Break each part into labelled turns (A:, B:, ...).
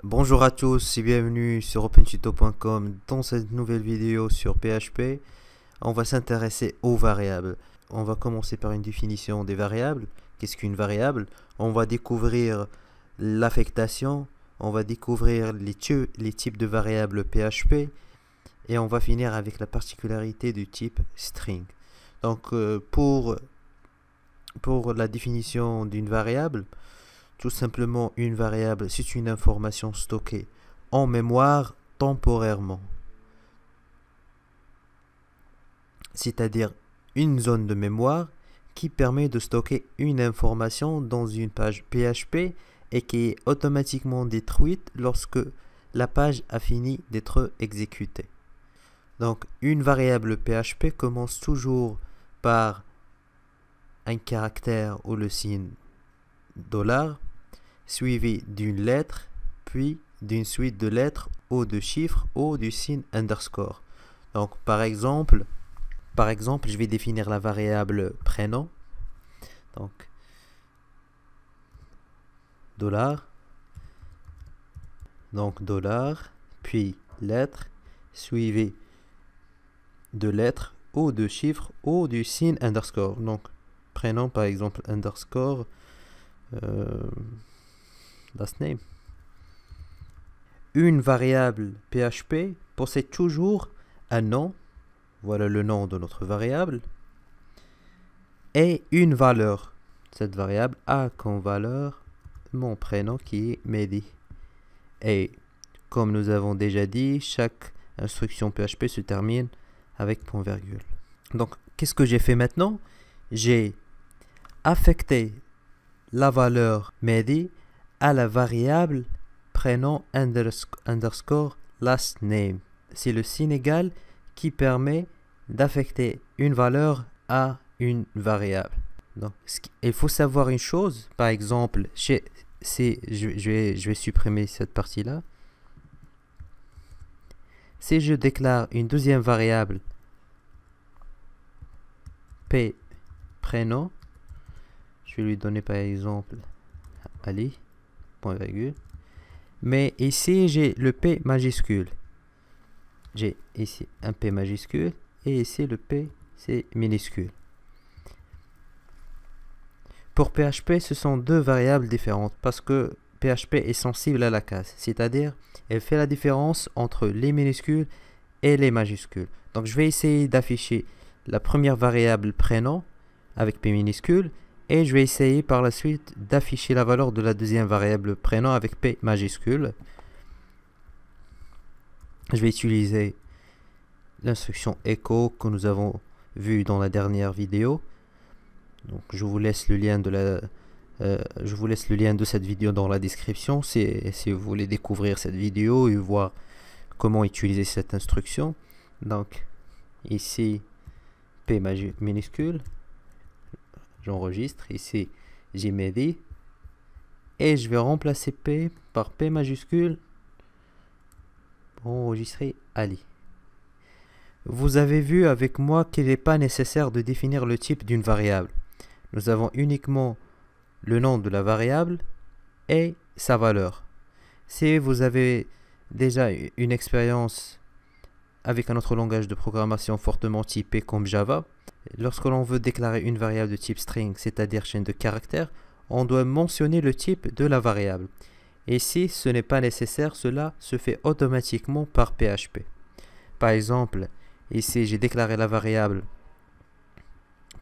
A: Bonjour à tous et bienvenue sur opentuto.com. Dans cette nouvelle vidéo sur PHP, on va s'intéresser aux variables. On va commencer par une définition des variables. Qu'est-ce qu'une variable? On va découvrir l'affectation, on va découvrir les types de variables PHP et on va finir avec la particularité du type string. Donc pour la définition d'une variable, tout simplement, une variable, c'est une information stockée en mémoire temporairement. C'est-à-dire une zone de mémoire qui permet de stocker une information dans une page PHP et qui est automatiquement détruite lorsque la page a fini d'être exécutée. Donc, une variable PHP commence toujours par un caractère ou le signe $, suivi d'une lettre, puis d'une suite de lettres ou de chiffres ou du signe underscore. Donc par exemple, je vais définir la variable prénom. Donc $, puis lettre, suivi de lettres ou de chiffres ou du signe underscore. Donc prénom par exemple underscore last name. Une variable PHP possède toujours un nom, voilà le nom de notre variable, et une valeur. Cette variable a comme valeur mon prénom qui est Mehdi. Et comme nous avons déjà dit, chaque instruction PHP se termine avec point virgule. Donc qu'est-ce que j'ai fait maintenant? J'ai affecté la valeur Mehdi à la variable prénom underscore last name. C'est le signe égal qui permet d'affecter une valeur à une variable. Donc, il faut savoir une chose, par exemple, je vais supprimer cette partie-là. Si je déclare une deuxième variable P prénom, je vais lui donner par exemple Ali, point virgule. Mais ici, j'ai le P majuscule. J'ai ici un P majuscule et ici le P, c'est minuscule. Pour PHP, ce sont deux variables différentes parce que PHP est sensible à la casse. C'est-à-dire, elle fait la différence entre les minuscules et les majuscules. Donc, je vais essayer d'afficher la première variable prénom avec P minuscule. Et je vais essayer par la suite d'afficher la valeur de la deuxième variable prénom avec P majuscule. Je vais utiliser l'instruction echo que nous avons vue dans la dernière vidéo. Donc je vous laisse le lien de cette vidéo dans la description si vous voulez découvrir cette vidéo et voir comment utiliser cette instruction. Donc ici P minuscule. J'enregistre, ici j'ai Mehdi et je vais remplacer P par P majuscule pour enregistrer Ali. Vous avez vu avec moi qu'il n'est pas nécessaire de définir le type d'une variable. Nous avons uniquement le nom de la variable et sa valeur. Si vous avez déjà une expérience avec un autre langage de programmation fortement typé comme Java, lorsque l'on veut déclarer une variable de type string, c'est-à-dire chaîne de caractères, on doit mentionner le type de la variable. Et si ce n'est pas nécessaire, cela se fait automatiquement par PHP. Par exemple, ici j'ai déclaré la variable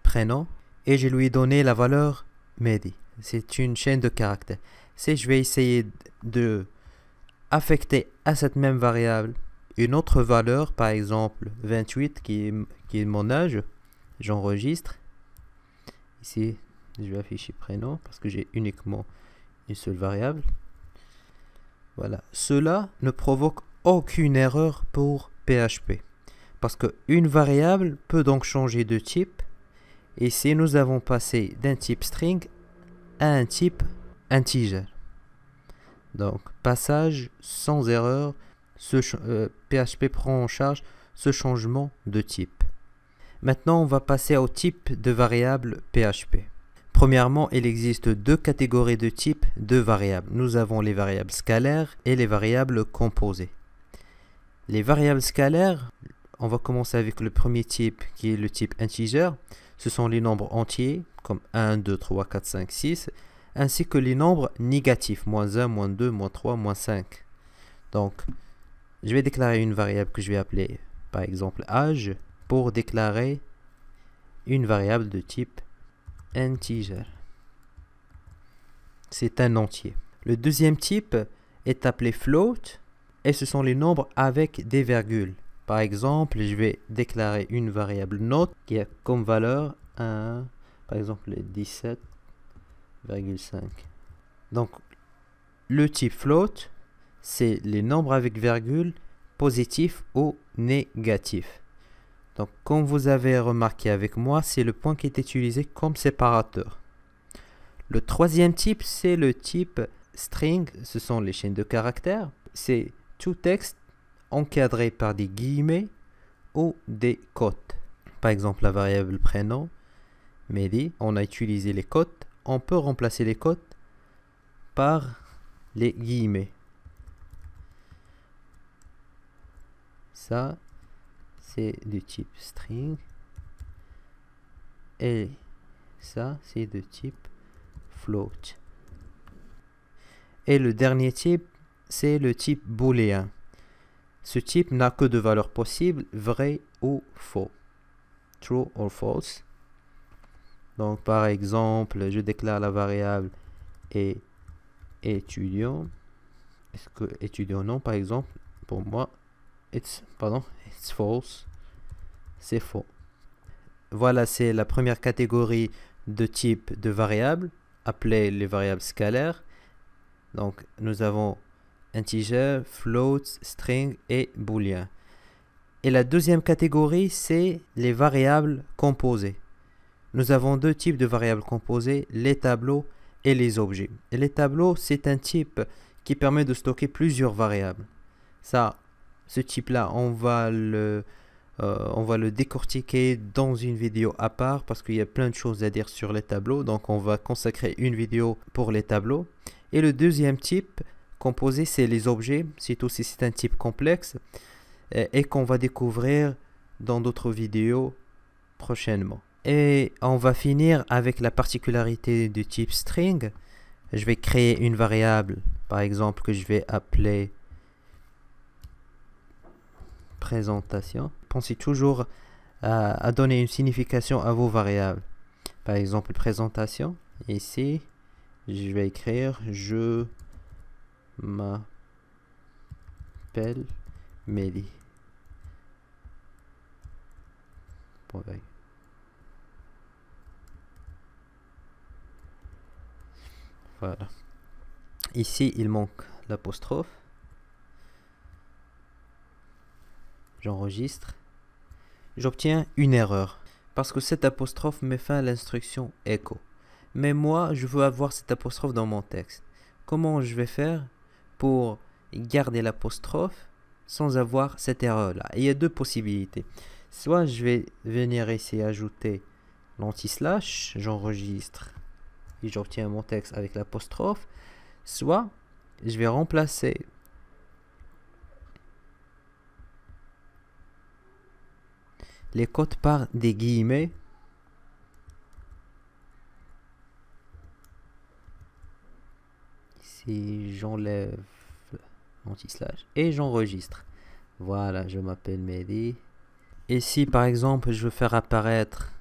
A: prénom et je lui ai donné la valeur Mehdi. C'est une chaîne de caractères. Si je vais essayer de affecter à cette même variable une autre valeur, par exemple 28 qui est mon âge, j'enregistre. Ici, je vais afficher prénom parce que j'ai uniquement une seule variable. Voilà. Cela ne provoque aucune erreur pour PHP. Parce qu'une variable peut donc changer de type. Et si nous avons passé d'un type string à un type integer. Donc, passage sans erreur. PHP prend en charge ce changement de type. Maintenant, on va passer au type de variable PHP. Premièrement, il existe deux catégories de types de variables. Nous avons les variables scalaires et les variables composées. Les variables scalaires, on va commencer avec le premier type qui est le type integer. Ce sont les nombres entiers comme 1, 2, 3, 4, 5, 6, ainsi que les nombres négatifs, moins 1, moins 2, moins 3, moins 5. Donc, je vais déclarer une variable que je vais appeler par exemple âge pour déclarer une variable de type integer. C'est un entier. Le deuxième type est appelé float et ce sont les nombres avec des virgules. Par exemple, je vais déclarer une variable note qui a comme valeur un, par exemple 17,5. Donc, le type float, c'est les nombres avec virgule positifs ou négatifs. Donc, comme vous avez remarqué avec moi, c'est le point qui est utilisé comme séparateur. Le troisième type, c'est le type string. Ce sont les chaînes de caractères. C'est tout texte encadré par des guillemets ou des cotes. Par exemple, la variable prénom, Mehdi, on a utilisé les cotes. On peut remplacer les cotes par les guillemets. Ça, c'est du type string. Et ça, c'est de type float. Et le dernier type, c'est le type booléen. Ce type n'a que deux valeurs possibles, vrai ou faux. True or false. Donc, par exemple, je déclare la variable est étudiant. Est-ce que étudiant non, par exemple, pour moi, it's false. C'est faux. Voilà, c'est la première catégorie de type de variables, appelées les variables scalaires. Donc, nous avons integer, float, string et booléen. Et la deuxième catégorie, c'est les variables composées. Nous avons deux types de variables composées, les tableaux et les objets. Et les tableaux, c'est un type qui permet de stocker plusieurs variables. Ce type-là, on va le décortiquer dans une vidéo à part parce qu'il y a plein de choses à dire sur les tableaux. Donc, on va consacrer une vidéo pour les tableaux. Et le deuxième type composé, c'est les objets. C'est un type complexe et qu'on va découvrir dans d'autres vidéos prochainement. Et on va finir avec la particularité du type string. Je vais créer une variable, par exemple, que je vais appeler présentation. Pensez toujours à donner une signification à vos variables. Par exemple, présentation. Ici, je vais écrire je m'appelle Mehdi. Voilà. Ici, il manque l'apostrophe. J'enregistre. J'obtiens une erreur parce que cette apostrophe met fin à l'instruction echo. Mais moi, je veux avoir cette apostrophe dans mon texte. Comment je vais faire pour garder l'apostrophe sans avoir cette erreur-là? Il y a deux possibilités. Soit je vais venir ici ajouter l'anti-slash, j'enregistre et j'obtiens mon texte avec l'apostrophe. Soit je vais remplacer les cotes par des guillemets. Ici, j'enlève l'anti-slash et j'enregistre. Voilà, je m'appelle Mehdi. Et si par exemple je veux faire apparaître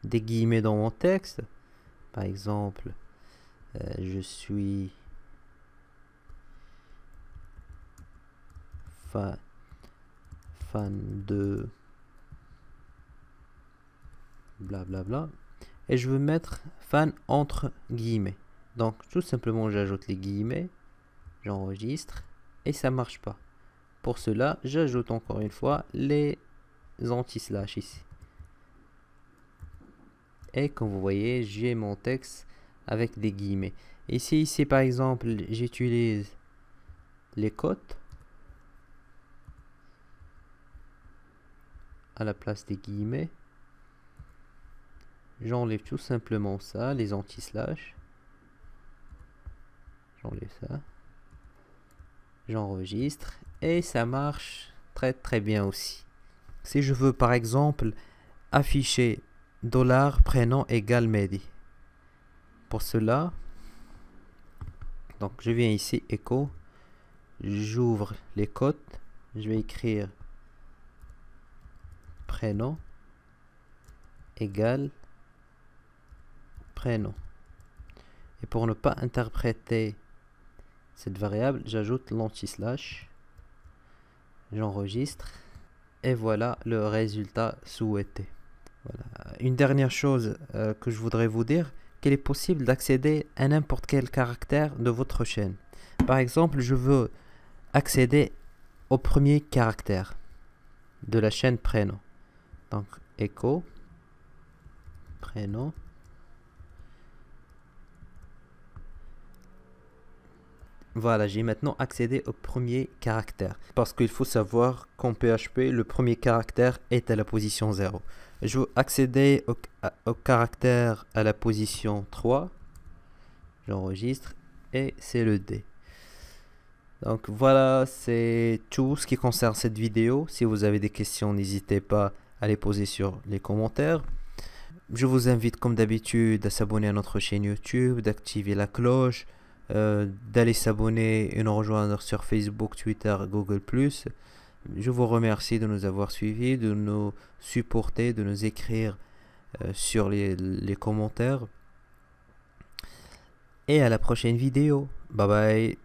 A: des guillemets dans mon texte, par exemple, je suis fan de blablabla, et je veux mettre fan entre guillemets. Donc tout simplement j'ajoute les guillemets, j'enregistre et ça marche pas. Pour cela, j'ajoute encore une fois les anti-slash ici. Et comme vous voyez, j'ai mon texte avec des guillemets. Ici par exemple, j'utilise les cotes à la place des guillemets. J'enlève tout simplement ça, les anti-slash. J'enlève ça. J'enregistre et ça marche très bien aussi. Si je veux par exemple afficher $prénom égale Mehdi. Pour cela, donc je viens ici echo, j'ouvre les cotes, je vais écrire prénom égale prénom. Et pour ne pas interpréter cette variable, j'ajoute l'anti-slash, j'enregistre et voilà le résultat souhaité. Voilà. Une dernière chose que je voudrais vous dire, qu'il est possible d'accéder à n'importe quel caractère de votre chaîne. Par exemple, je veux accéder au premier caractère de la chaîne prénom. Donc, echo, prénom. Voilà, j'ai maintenant accédé au premier caractère. Parce qu'il faut savoir qu'en PHP, le premier caractère est à la position 0. Je veux accéder au caractère à la position 3. J'enregistre et c'est le D. Donc voilà, c'est tout ce qui concerne cette vidéo. Si vous avez des questions, n'hésitez pas à les poser sur les commentaires. Je vous invite comme d'habitude à s'abonner à notre chaîne YouTube, d'activer la cloche, d'aller s'abonner et nous rejoindre sur Facebook, Twitter, Google+. Je vous remercie de nous avoir suivis, de nous supporter, de nous écrire sur les commentaires. Et à la prochaine vidéo. Bye bye.